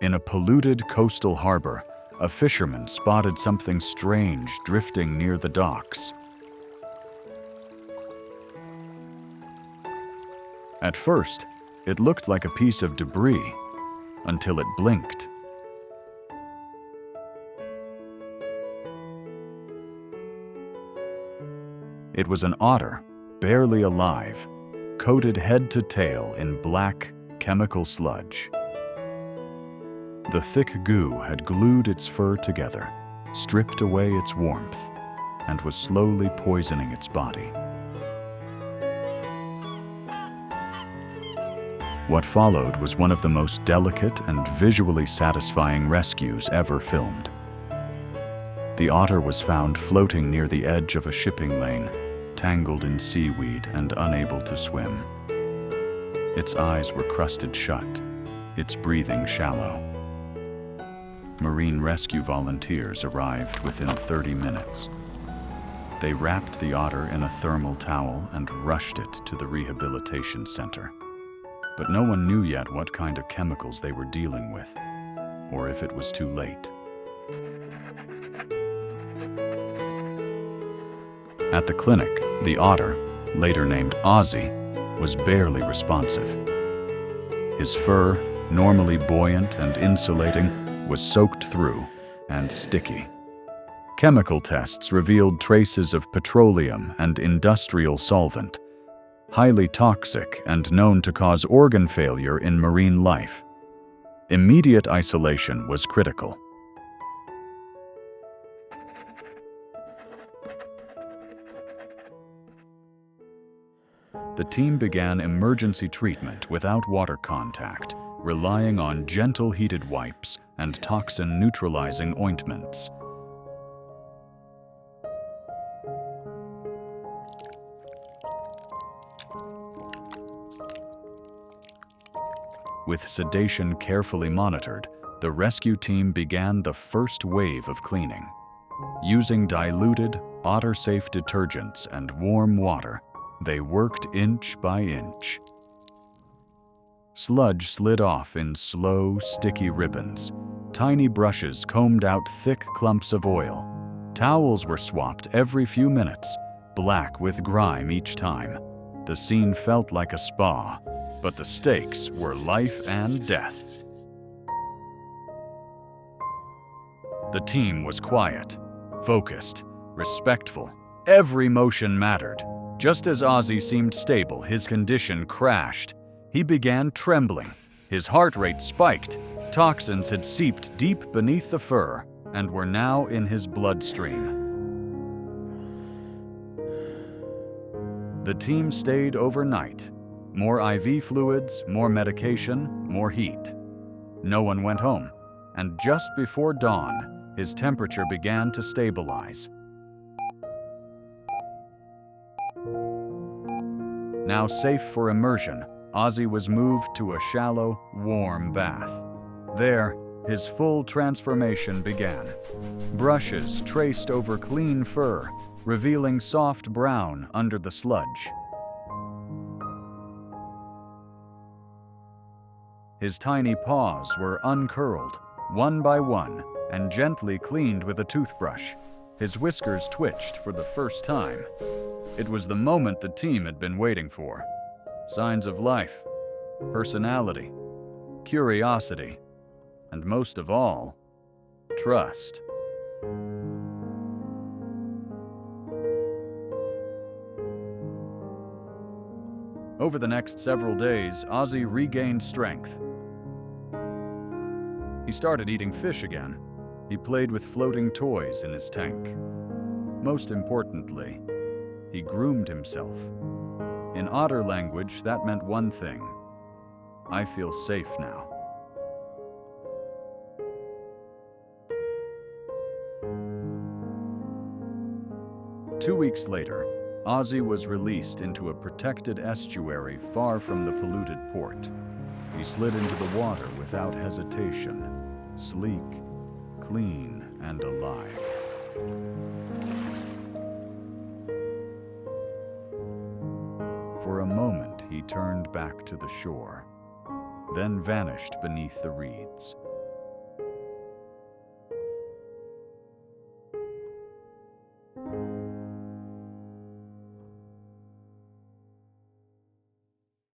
In a polluted coastal harbor, a fisherman spotted something strange drifting near the docks. At first, it looked like a piece of debris, until it blinked. It was an otter, barely alive, coated head to tail in black, chemical sludge. The thick goo had glued its fur together, stripped away its warmth, and was slowly poisoning its body. What followed was one of the most delicate and visually satisfying rescues ever filmed. The otter was found floating near the edge of a shipping lane, tangled in seaweed and unable to swim. Its eyes were crusted shut, its breathing shallow. Marine rescue volunteers arrived within 30 minutes. They wrapped the otter in a thermal towel and rushed it to the rehabilitation center. But no one knew yet what kind of chemicals they were dealing with, or if it was too late. At the clinic, the otter, later named Ozzy, was barely responsive. His fur, normally buoyant and insulating, was soaked through and sticky. Chemical tests revealed traces of petroleum and industrial solvent, highly toxic and known to cause organ failure in marine life. Immediate isolation was critical. The team began emergency treatment without water contact, relying on gentle heated wipes and toxin-neutralizing ointments. With sedation carefully monitored, the rescue team began the first wave of cleaning. Using diluted, otter-safe detergents and warm water, they worked inch by inch. Sludge slid off in slow, sticky ribbons. Tiny brushes combed out thick clumps of oil. Towels were swapped every few minutes, black with grime each time. The scene felt like a spa, but the stakes were life and death. The team was quiet, focused, respectful. Every motion mattered. Just as Ozzy seemed stable, his condition crashed. He began trembling. His heart rate spiked. Toxins had seeped deep beneath the fur and were now in his bloodstream. The team stayed overnight. More IV fluids, more medication, more heat. No one went home, and just before dawn, his temperature began to stabilize. Now safe for immersion, Ozzy was moved to a shallow, warm bath. There, his full transformation began. Brushes traced over clean fur, revealing soft brown under the sludge. His tiny paws were uncurled, one by one, and gently cleaned with a toothbrush. His whiskers twitched for the first time. It was the moment the team had been waiting for. Signs of life, personality, curiosity, and most of all, trust. Over the next several days, Ozzy regained strength. He started eating fish again. He played with floating toys in his tank. Most importantly, he groomed himself. In otter language, that meant one thing: I feel safe now. Two weeks later, Ozzy was released into a protected estuary far from the polluted port. He slid into the water without hesitation, sleek, clean, and alive. For a moment, he turned back to the shore, then vanished beneath the reeds.